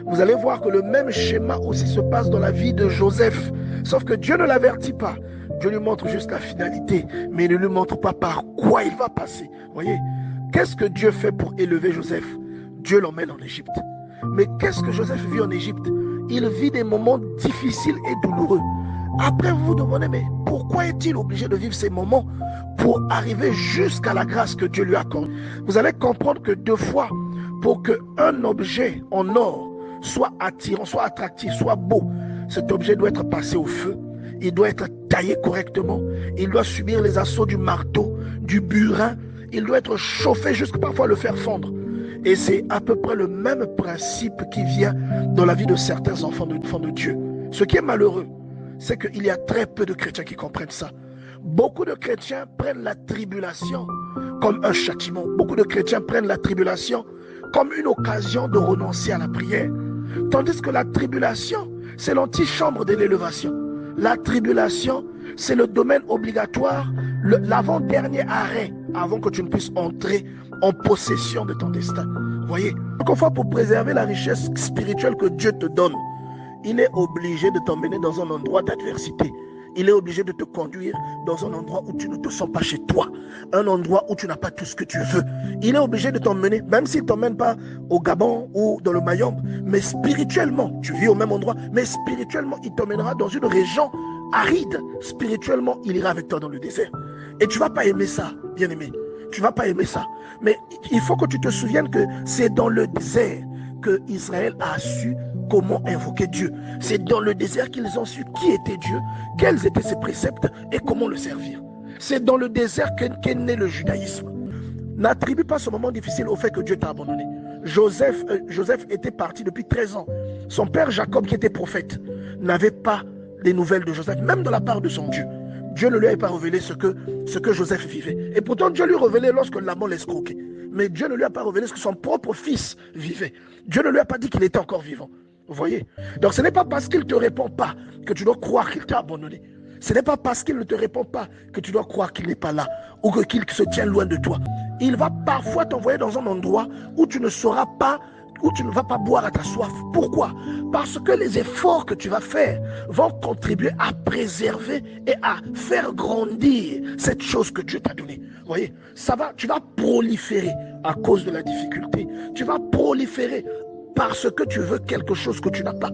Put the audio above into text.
Vous allez voir que le même schéma aussi se passe dans la vie de Joseph. Sauf que Dieu ne l'avertit pas. Dieu lui montre juste la finalité, mais il ne lui montre pas par quoi il va passer. Voyez, qu'est-ce que Dieu fait pour élever Joseph? Dieu l'emmène en Égypte. Mais qu'est-ce que Joseph vit en Égypte? Il vit des moments difficiles et douloureux. Après, vous vous demandez, mais pourquoi est-il obligé de vivre ces moments pour arriver jusqu'à la grâce que Dieu lui accorde? Vous allez comprendre que deux fois, pour qu'un objet en or soit attirant, soit attractif, soit beau, cet objet doit être passé au feu, il doit être taillé correctement, il doit subir les assauts du marteau, du burin, il doit être chauffé jusqu'à parfois le faire fondre. Et c'est à peu près le même principe qui vient dans la vie de certains enfants de Dieu. Ce qui est malheureux, c'est qu'il y a très peu de chrétiens qui comprennent ça. Beaucoup de chrétiens prennent la tribulation comme un châtiment. Beaucoup de chrétiens prennent la tribulation comme une occasion de renoncer à la prière. Tandis que la tribulation, c'est l'antichambre de l'élévation. La tribulation, c'est le domaine obligatoire, l'avant-dernier arrêt avant que tu ne puisses entrer en possession de ton destin. Vous voyez, quelquefois pour préserver la richesse spirituelle que Dieu te donne, il est obligé de t'emmener dans un endroit d'adversité. Il est obligé de te conduire dans un endroit où tu ne te sens pas chez toi. Un endroit où tu n'as pas tout ce que tu veux. Il est obligé de t'emmener, même s'il ne t'emmène pas au Gabon ou dans le Mayombe, mais spirituellement, tu vis au même endroit, mais spirituellement, il t'emmènera dans une région aride. Spirituellement, il ira avec toi dans le désert. Et tu ne vas pas aimer ça, bien-aimé. Tu ne vas pas aimer ça. Mais il faut que tu te souviennes que c'est dans le désert que Israël a su comment invoquer Dieu. C'est dans le désert qu'ils ont su qui était Dieu, quels étaient ses préceptes et comment le servir. C'est dans le désert qu'est né le judaïsme. N'attribue pas ce moment difficile au fait que Dieu t'a abandonné. Joseph était parti depuis 13 ans. Son père Jacob, qui était prophète, n'avait pas les nouvelles de Joseph, même de la part de son Dieu. Dieu ne lui avait pas révélé ce que Joseph vivait. Et pourtant, Dieu lui révélait lorsque Laban l'escroquait. Mais Dieu ne lui a pas révélé ce que son propre fils vivait. Dieu ne lui a pas dit qu'il était encore vivant. Vous voyez? Donc ce n'est pas parce qu'il ne te répond pas que tu dois croire qu'il t'a abandonné. Ce n'est pas parce qu'il ne te répond pas que tu dois croire qu'il n'est pas là ou qu'il se tient loin de toi. Il va parfois t'envoyer dans un endroit où tu ne sauras pas, où tu ne vas pas boire à ta soif. Pourquoi? Parce que les efforts que tu vas faire vont contribuer à préserver et à faire grandir cette chose que Dieu t'a donnée. Vous voyez, tu vas proliférer à cause de la difficulté. Tu vas proliférer parce que tu veux quelque chose que tu n'as pas.